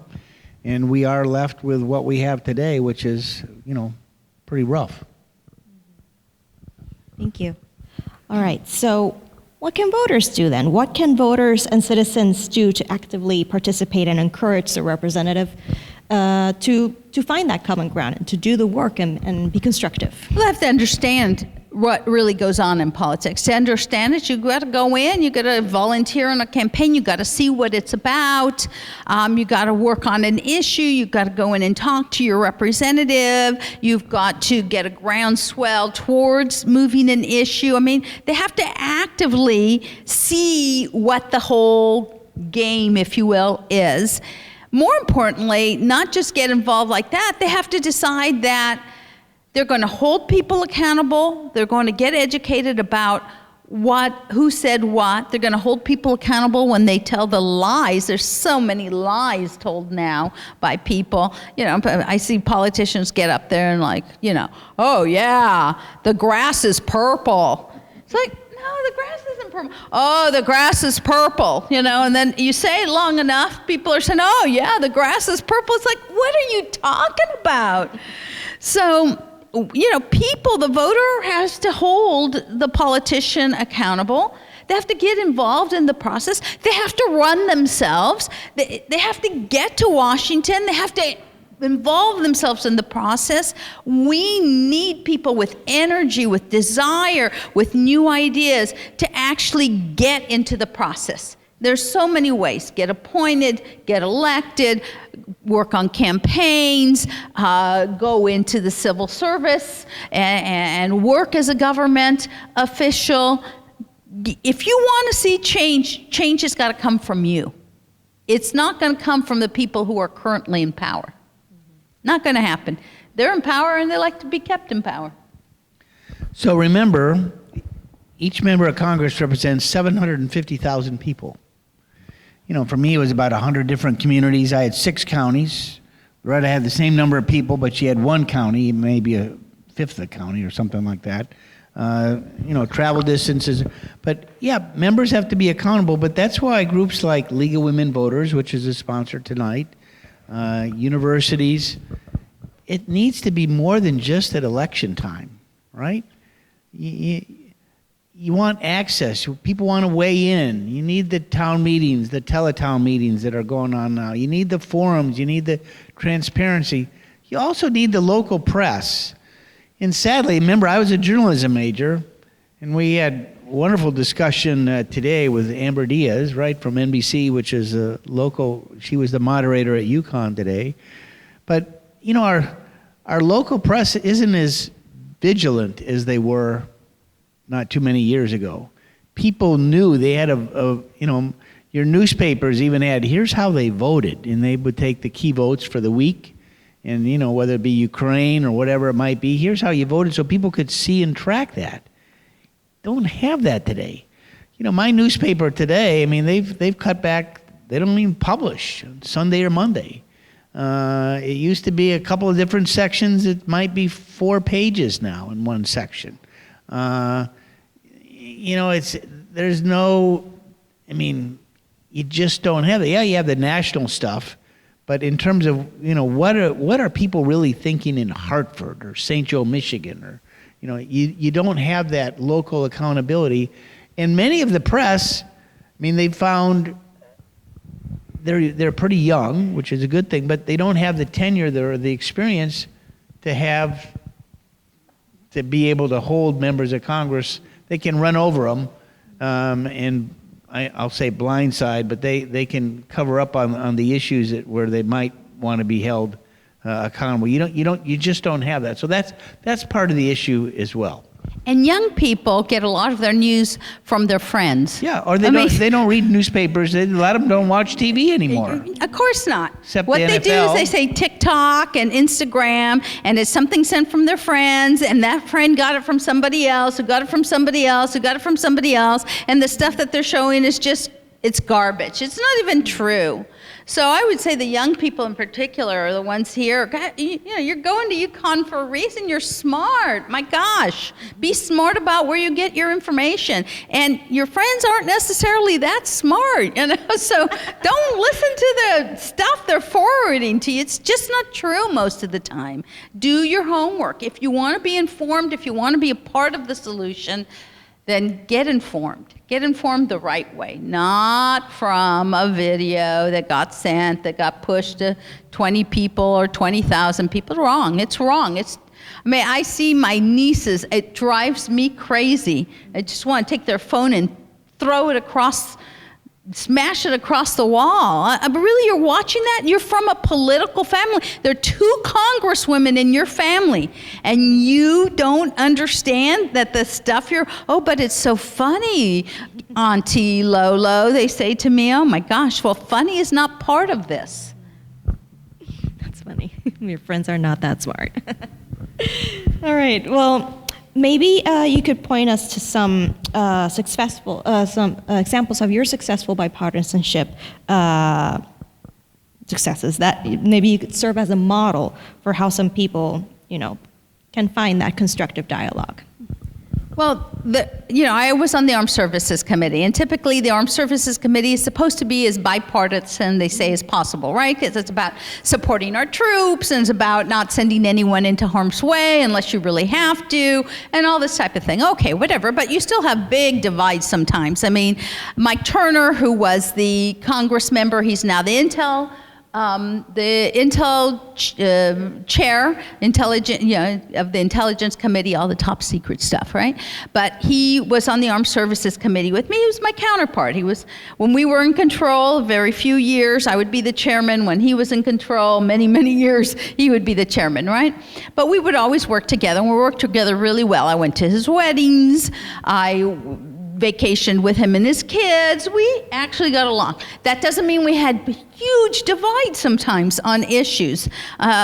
And we are left with what we have today, which is, pretty rough. Thank you. All right. So what can voters do then? What can voters and citizens do to actively participate and encourage the representative to find that common ground and to do the work and be constructive? We'll have to understand what really goes on in politics. To understand it, you got to go in, you got to volunteer in a campaign, you got to see what it's about, you got to work on an issue, you got to go in and talk to your representative, you've got to get a groundswell towards moving an issue. I mean, they have to actively see what the whole game, if you will, is. More importantly, not just get involved like that, they have to decide that they're going to hold people accountable. They're going to get educated about who said what. They're going to hold people accountable when they tell the lies. There's so many lies told now by people. I see politicians get up there and oh yeah, the grass is purple. It's like, no, the grass isn't purple. Oh, the grass is purple, and then you say it long enough, people are saying, oh yeah, the grass is purple. It's like, what are you talking about? So, people, the voter has to hold the politician accountable. They have to get involved in the process. They have to run themselves. They have to get to Washington. They have to involve themselves in the process. We need people with energy, with desire, with new ideas to actually get into the process, There's so many ways. Get appointed, get elected, work on campaigns, go into the civil service, and work as a government official. If you want to see change, change has got to come from you. It's not going to come from the people who are currently in power. Not going to happen. They're in power and they like to be kept in power. So remember, each member of Congress represents 750,000 people. You know, for me, it was about 100 different communities. I had 6 counties. Loretta had the same number of people, but she had 1 county, maybe a fifth of the county or something like that. You know, travel distances. But yeah, members have to be accountable, but that's why groups like League of Women Voters, which is a sponsor tonight, universities, it needs to be more than just at election time, right? You want access. People want to weigh in. You need the town meetings, the teletown meetings that are going on now. You need the forums. You need the transparency. You also need the local press. And sadly, remember, I was a journalism major, and we had a wonderful discussion today with Amber Diaz, right, from NBC, which is a local, she was the moderator at UConn today. But, you know, our local press isn't as vigilant as they were not too many years ago. People knew they had you know, your newspapers even had, here's how they voted, and they would take the key votes for the week, and, you know, whether it be Ukraine or whatever it might be, here's how you voted, so people could see and track that. Don't have that today. You know, my newspaper today, I mean, they've cut back, they don't even publish Sunday or Monday. It used to be a couple of different sections. It might be 4 pages now in one section. You know, there's no, I mean, you just don't have it. Yeah, you have the national stuff, but in terms of, you know, what are people really thinking in Hartford or St. Joe, Michigan, or, you know, you don't have that local accountability. And many of the press, I mean, they found they're pretty young, which is a good thing, but they don't have the tenure or the experience to be able to hold members of Congress. They can run over them, and I'll say blindside, but they can cover up on the issues where they might want to be held accountable. You just don't have that. So that's part of the issue as well. And young people get a lot of their news from their friends. Yeah, or they don't read newspapers. A lot of them don't watch TV anymore. Of course not. Except what the they NFL. do is they say TikTok and Instagram, and it's something sent from their friends, and that friend got it from somebody else, who got it from somebody else, who got it from somebody else, and the stuff that they're showing is just, it's garbage. It's not even true. So I would say the young people in particular are the ones here. God, you know, you're going to UConn for a reason. You're smart. My gosh. Be smart about where you get your information. And your friends aren't necessarily that smart, you know. So don't listen to the stuff they're forwarding to you. It's just not true most of the time. Do your homework. If you want to be informed, if you want to be a part of the solution, then get informed. Get informed the right way, not from a video that got sent, that got pushed to 20 people or 20,000 people. It's wrong. It's wrong. I mean, I see my nieces. It drives me crazy. I just want to take their phone and throw it across, smash it across the wall. But really, you're watching that? You're from a political family. There are 2 congresswomen in your family, and you don't understand that the stuff but it's so funny, Auntie Lolo, they say to me. Oh my gosh, well, funny is not part of this. That's funny. Your friends are not that smart. All right, well, maybe you could point us to some some examples of your successful bipartisanship successes that maybe you could serve as a model for how some people, you know, can find that constructive dialogue. Well, I was on the Armed Services Committee, and typically the Armed Services Committee is supposed to be as bipartisan, they say, as possible, right? Because it's about supporting our troops, and it's about not sending anyone into harm's way unless you really have to, and all this type of thing. Okay, whatever, but you still have big divides sometimes. I mean, Mike Turner, who was the Congress member, he's now the Intel the chair, of the Intelligence Committee, all the top secret stuff, right? But he was on the Armed Services Committee with me. He was my counterpart. When we were in control, very few years, I would be the chairman. When he was in control, many, many years, he would be the chairman, right? But we would always work together, and we worked together really well. I went to his weddings. I vacationed with him and his kids. We actually got along. That doesn't mean we had huge divides sometimes on issues.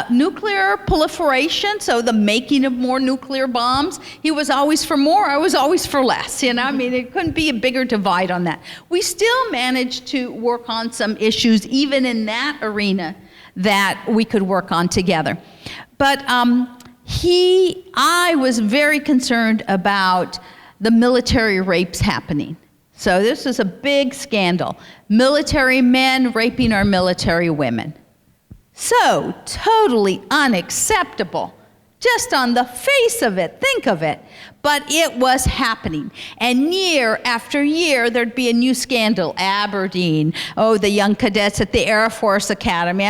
Nuclear proliferation, so the making of more nuclear bombs, he was always for more, I was always for less, I mean, it couldn't be a bigger divide on that. We still managed to work on some issues, even in that arena, that we could work on together. But I was very concerned about the military rapes happening. So this was a big scandal. Military men raping our military women. So totally unacceptable. Just on the face of it, think of it. But it was happening. And year after year, there'd be a new scandal. Aberdeen, the young cadets at the Air Force Academy.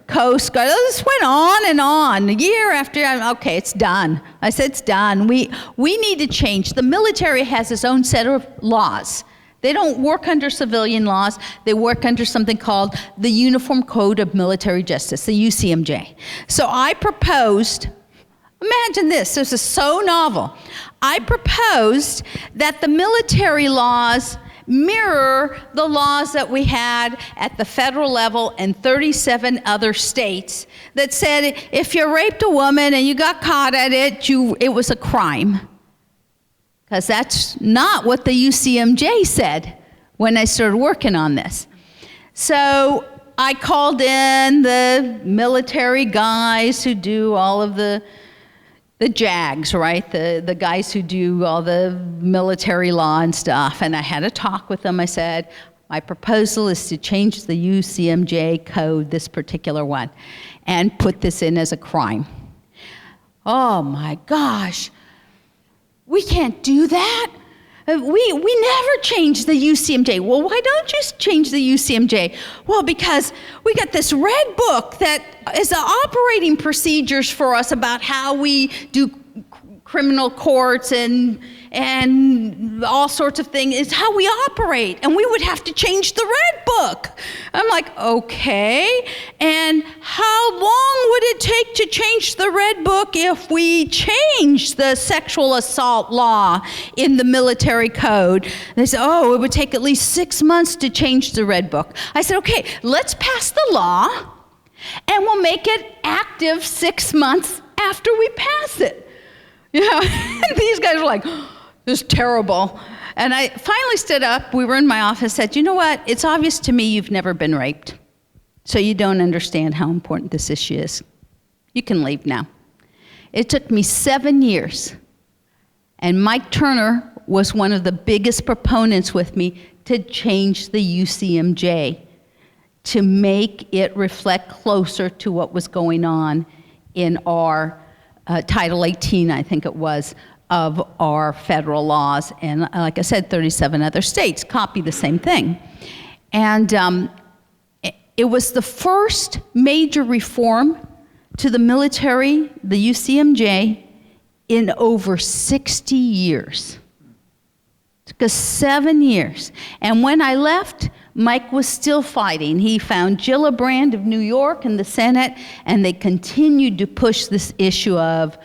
Coast Guard. This went on, year after year. Okay, it's done. I said, it's done. We need to change. The military has its own set of laws. They don't work under civilian laws. They work under something called the Uniform Code of Military Justice, the UCMJ. So I proposed, imagine this is so novel. I proposed that the military laws mirror the laws that we had at the federal level and 37 other states that said if you raped a woman and you got caught at it, it was a crime. Because that's not what the UCMJ said when I started working on this. So I called in the military guys who do all of the JAGs, right? The guys who do all the military law and stuff. And I had a talk with them. I said, my proposal is to change the UCMJ code, this particular one, and put this in as a crime. Oh my gosh, we can't do that. We never changed the UCMJ. Well, why don't you change the UCMJ? Well, because we got this red book that is the operating procedures for us about how we do criminal courts and all sorts of things. It's how we operate, and we would have to change the red book. I'm like, okay, and how long would it take to change the red book if we change the sexual assault law in the military code? They said, it would take at least 6 months to change the red book. I said, okay, let's pass the law, and we'll make it active 6 months after we pass it. And these guys were like, this is terrible. And I finally stood up, we were in my office, said, you know what, it's obvious to me you've never been raped, so you don't understand how important this issue is. You can leave now. It took me 7 years, and Mike Turner was one of the biggest proponents with me to change the UCMJ, to make it reflect closer to what was going on in our Title 18, I think it was, of our federal laws. And like I said, 37 other states copy the same thing. And it was the first major reform to the military, the UCMJ, in over 60 years. It took us 7 years. And when I left, Mike was still fighting. He found Gillibrand of New York in the Senate, and they continued to push this issue of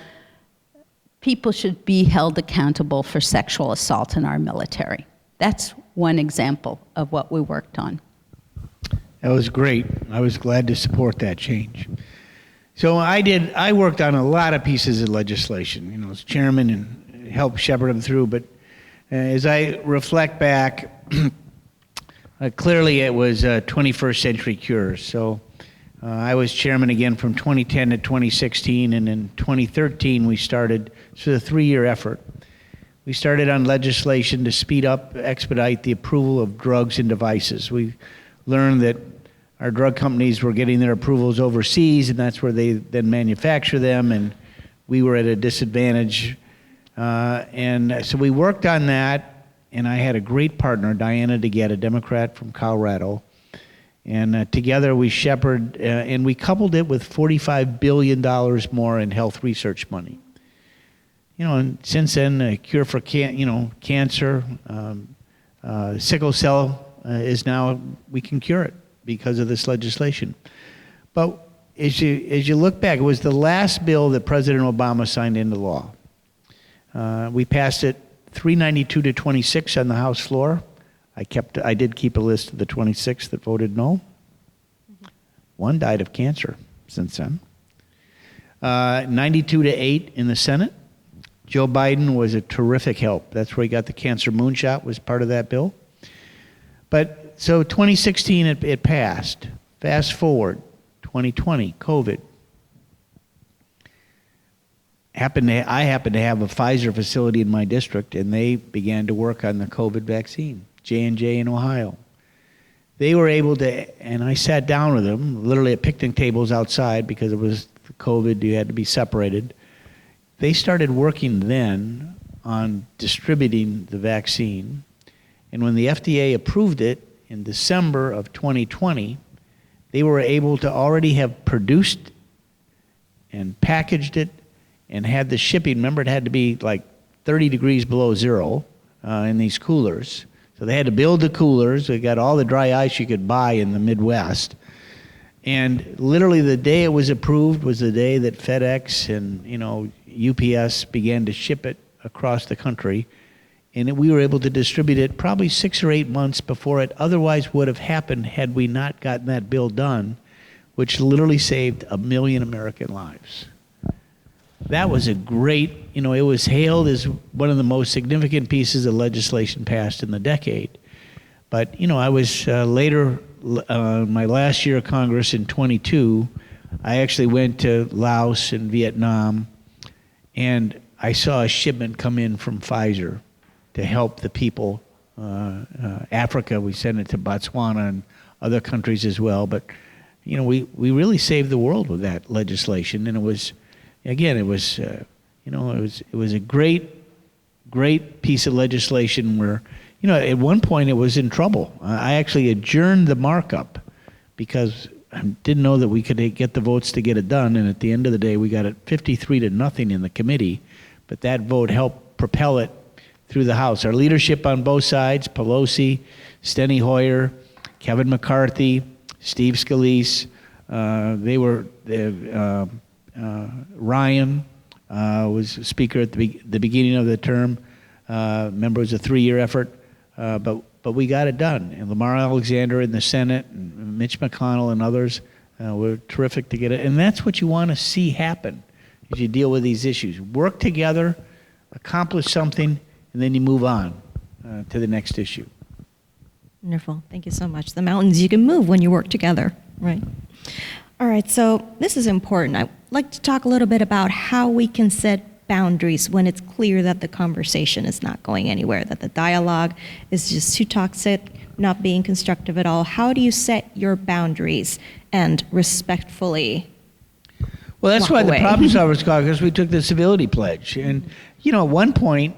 people should be held accountable for sexual assault in our military. That's one example of what we worked on. That was great. I was glad to support that change. So I worked on a lot of pieces of legislation, as chairman, and helped shepherd them through. But as I reflect back, clearly it was 21st century cures. So I was chairman again from 2010 to 2016, and in 2013 we started, so a 3-year effort. We started on legislation to speed up, expedite the approval of drugs and devices. We learned that our drug companies were getting their approvals overseas, and that's where they then manufacture them, and we were at a disadvantage. And so we worked on that, and I had a great partner, Diana DeGette, a Democrat from Colorado, And together we shepherded, and we coupled it with $45 billion more in health research money. And since then, a cure for cancer, sickle cell is now, we can cure it because of this legislation. But as you look back, it was the last bill that President Obama signed into law. We passed it 392 to 26 on the House floor. I did keep a list of the 26 that voted no. One died of cancer since then. 92 to 8 in the Senate. Joe Biden was a terrific help. That's where he got the cancer moonshot, was part of that bill. But so 2016, it passed. Fast forward, 2020, COVID. I happened to have a Pfizer facility in my district, and they began to work on the COVID vaccine, J&J in Ohio. They were able to, and I sat down with them, literally at picnic tables outside because it was COVID, you had to be separated. They started working then on distributing the vaccine, and when the FDA approved it in December of 2020, they were able to already have produced and packaged it and had the shipping. Remember, it had to be like 30 degrees below zero in these coolers. So they had to build the coolers. They got all the dry ice you could buy in the Midwest. And literally the day it was approved was the day that FedEx and UPS began to ship it across the country. And we were able to distribute it probably 6 or 8 months before it otherwise would have happened had we not gotten that bill done, which literally saved 1 million American lives. That was a great, it was hailed as one of the most significant pieces of legislation passed in the decade. But, I was later, my last year of Congress in 22, I actually went to Laos and Vietnam, and I saw a shipment come in from Pfizer to help the people. Africa, we sent it to Botswana and other countries as well. But, we really saved the world with that legislation, and it was, again, it was a great piece of legislation where, at one point it was in trouble. I actually adjourned the markup because I didn't know that we could get the votes to get it done, and at the end of the day, we got it 53 to nothing in the committee, but that vote helped propel it through the House. Our leadership on both sides, Pelosi, Steny Hoyer, Kevin McCarthy, Steve Scalise, Ryan was Speaker at the beginning of the term. Remember, it was a 3-year effort, but we got it done. And Lamar Alexander in the Senate, and Mitch McConnell and others were terrific to get it. And that's what you want to see happen as you deal with these issues. Work together, accomplish something, and then you move on to the next issue. Wonderful. Thank you so much. The mountains you can move when you work together, right? All right, so this is important. I'd like to talk a little bit about how we can set boundaries when it's clear that the conversation is not going anywhere, that the dialogue is just too toxic, not being constructive at all. How do you set your boundaries and respectfully Well, that's why the Problem Solvers Caucus, we took the civility pledge. And, at one point,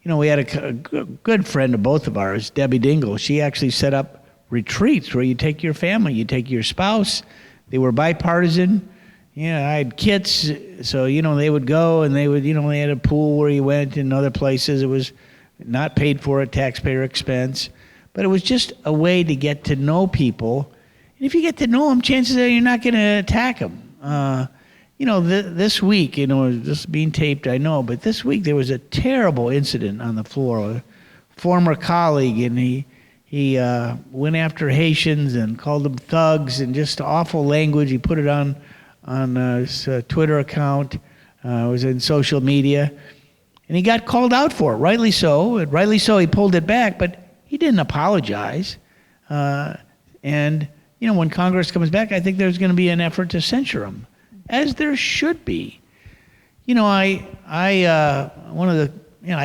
we had a good friend of both of ours, Debbie Dingle. She actually set up retreats where you take your family, you take your spouse. They were bipartisan. I had kids, so, they would go and they would, they had a pool where you went and other places. It was not paid for at taxpayer expense. But it was just a way to get to know people. And if you get to know them, chances are you're not going to attack them. This week, this is being taped, I know, but this week there was a terrible incident on the floor. A former colleague, and he went after Haitians and called them thugs and just awful language. He put it on his Twitter account. It was in social media. And he got called out for it, rightly so. And rightly so, he pulled it back, but he didn't apologize. And when Congress comes back, I think there's going to be an effort to censure him, as there should be. I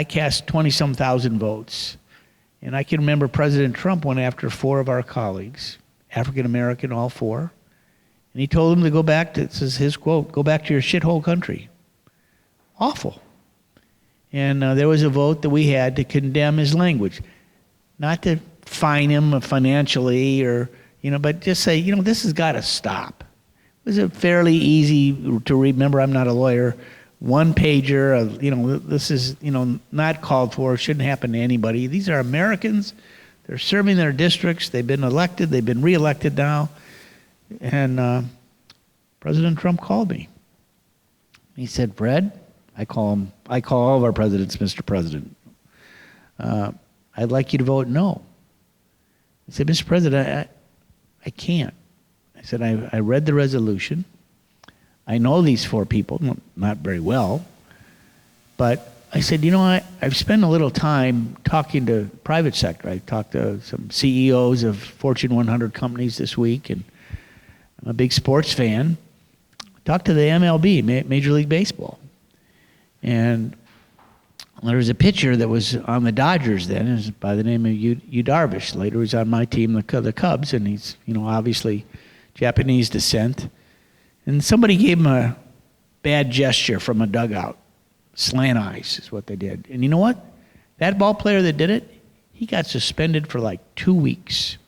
cast 20-some thousand votes. And I can remember President Trump went after 4 of our colleagues, African-American, all 4. And he told them to go back to, this is his quote, "Go back to your shithole country." Awful. And there was a vote that we had to condemn his language. Not to fine him financially or, but just say, this has got to stop. It was a fairly easy to remember. I'm not a lawyer. One pager of, this is, not called for, shouldn't happen to anybody. These are Americans. They're serving their districts. They've been elected. They've been reelected now. And President Trump called me. He said, Fred, I call all of our presidents Mr. President. I'd like you to vote no. I said, Mr. President, I can't. I said, I read the resolution. I know these 4 people, not very well, but I said, I've spent a little time talking to private sector. I talked to some CEOs of Fortune 100 companies this week, and I'm a big sports fan. Talked to the MLB, Major League Baseball, and there was a pitcher that was on the Dodgers then, it was by the name of Yu Darvish. Later, he was on my team, the Cubs, and he's, obviously Japanese descent. And somebody gave him a bad gesture from a dugout. Slant eyes is what they did. And you know what? That ball player that did it, he got suspended for like 2 weeks.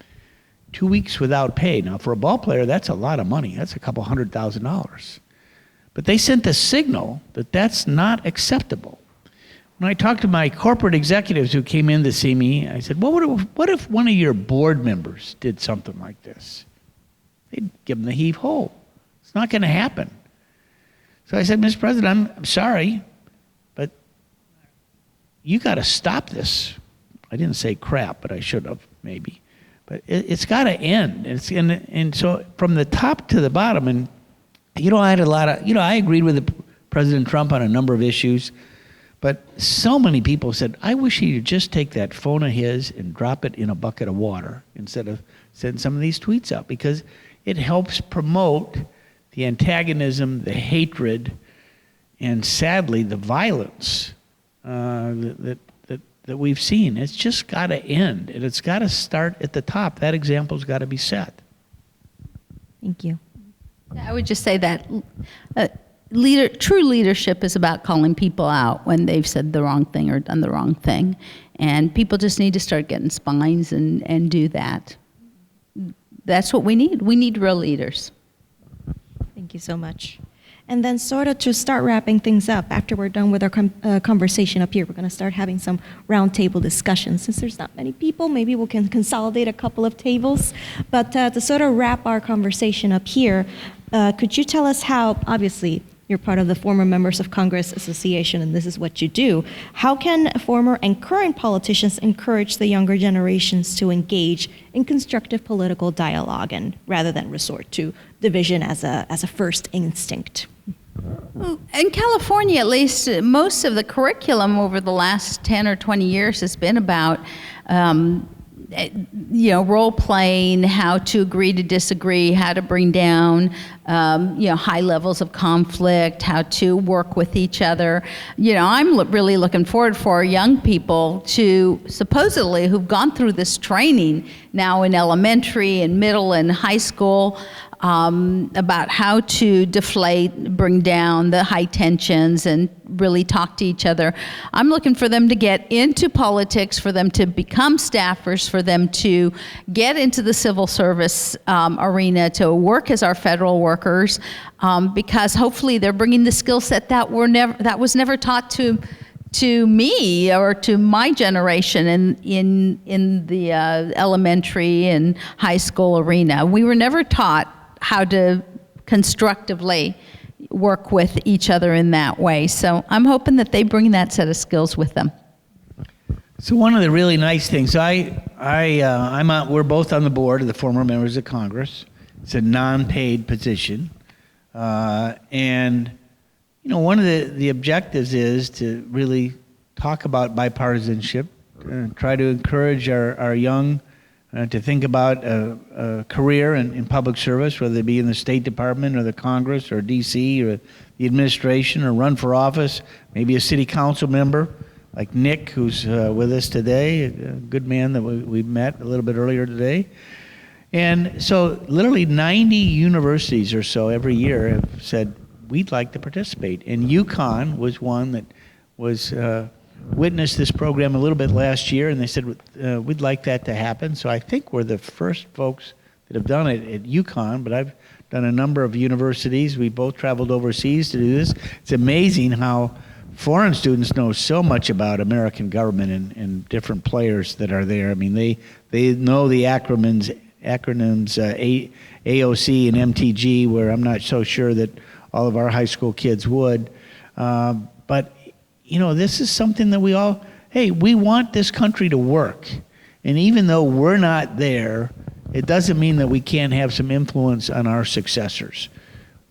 2 weeks without pay. Now, for a ball player, that's a lot of money. That's a couple $100,000. But they sent a signal that that's not acceptable. When I talked to my corporate executives who came in to see me, I said, what if one of your board members did something like this? They'd give them the heave-ho. It's not going to happen. So I said, Mr. President, I'm sorry, but you got to stop this. I didn't say crap, but I should have, maybe. But it's got to end. And so from the top to the bottom, and, I had a lot of, I agreed with President Trump on a number of issues, but so many people said, I wish he'd just take that phone of his and drop it in a bucket of water instead of sending some of these tweets out, because it helps promote the antagonism, the hatred, and sadly, the violence that we've seen. It's just got to end, and it's got to start at the top. That example's got to be set. Thank you. I would just say that true leadership is about calling people out when they've said the wrong thing or done the wrong thing, and people just need to start getting spines and do that. That's what we need. We need real leaders. Thank you so much. And then sort of to start wrapping things up, after we're done with our conversation up here, we're going to start having some roundtable discussions. Since there's not many people, maybe we can consolidate a couple of tables. But to sort of wrap our conversation up here, could you tell us how, obviously, you're part of the Former Members of Congress Association, and this is what you do. How can former and current politicians encourage the younger generations to engage in constructive political dialogue and rather than resort to division as a first instinct? In California, at least, most of the curriculum over the last 10 or 20 years has been about role playing, how to agree to disagree, how to bring down, high levels of conflict, how to work with each other. I'm really looking forward for young people to supposedly who've gone through this training now in elementary and middle and high school, about how to deflate, bring down the high tensions and really talk to each other. I'm looking for them to get into politics, for them to become staffers, for them to get into the civil service arena, to work as our federal workers, because hopefully they're bringing the skill set that was never taught to me or to my generation in the elementary and high school arena. We were never taught how to constructively work with each other in that way. So I'm hoping that they bring that set of skills with them. So one of the really nice things, we're both on the board of the Former Members of Congress. It's a non-paid position. And one of the objectives is to really talk about bipartisanship, try to encourage our young to think about a career in public service, whether it be in the State Department or the Congress or D.C. or the administration, or run for office, maybe a city council member like Nick, who's with us today, a good man that we met a little bit earlier today. And so literally 90 universities or so every year have said, we'd like to participate. And UConn was one that was witnessed this program a little bit last year, and they said, we'd like that to happen. So I think we're the first folks that have done it at UConn, but I've done a number of universities. We both traveled overseas to do this. It's amazing how foreign students know so much about American government and different players that are there. I mean, they know the acronyms AOC and MTG, where I'm not so sure that all of our high school kids would. But, you know, this is something that we all, hey, we want this country to work. And even though we're not there, it doesn't mean that we can't have some influence on our successors.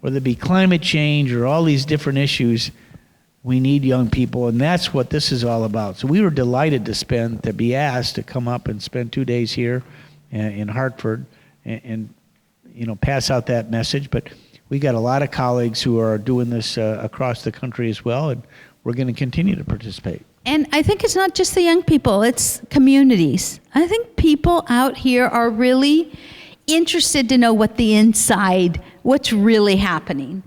Whether it be climate change or all these different issues, we need young people, and that's what this is all about. So we were delighted to be asked to come up and spend 2 days here in Hartford and you know, pass out that message. But we got a lot of colleagues who are doing this across the country as well, and we're going to continue to participate. And I think it's not just the young people, it's communities. I think people out here are really interested to know what's really happening.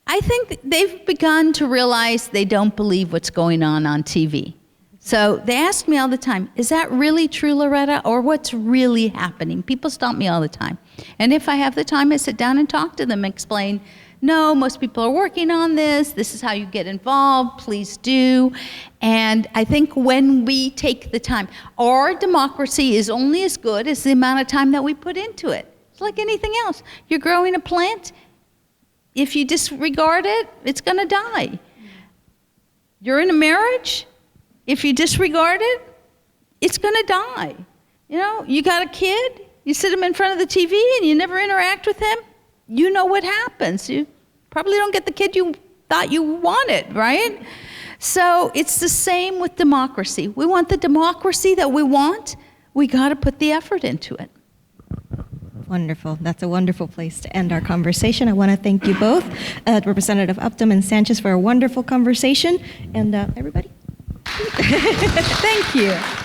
I think they've begun to realize they don't believe what's going on TV. So they ask me all the time, is that really true, Loretta, or what's really happening? People stop me all the time. And if I have the time, I sit down and talk to them and explain, no, most people are working on this. This is how you get involved. Please do. And I think when we take the time, our democracy is only as good as the amount of time that we put into it. It's like anything else. You're growing a plant. If you disregard it, it's going to die. You're in a marriage. If you disregard it, it's going to die. You know, you got a kid. You sit him in front of the TV and you never interact with him. You know what happens. You probably don't get the kid you thought you wanted, right? So it's the same with democracy. We want the democracy that we want. We got to put the effort into it. Wonderful. That's a wonderful place to end our conversation. I want to thank you both, Representative Upton and Sanchez, for a wonderful conversation. And everybody. Thank you.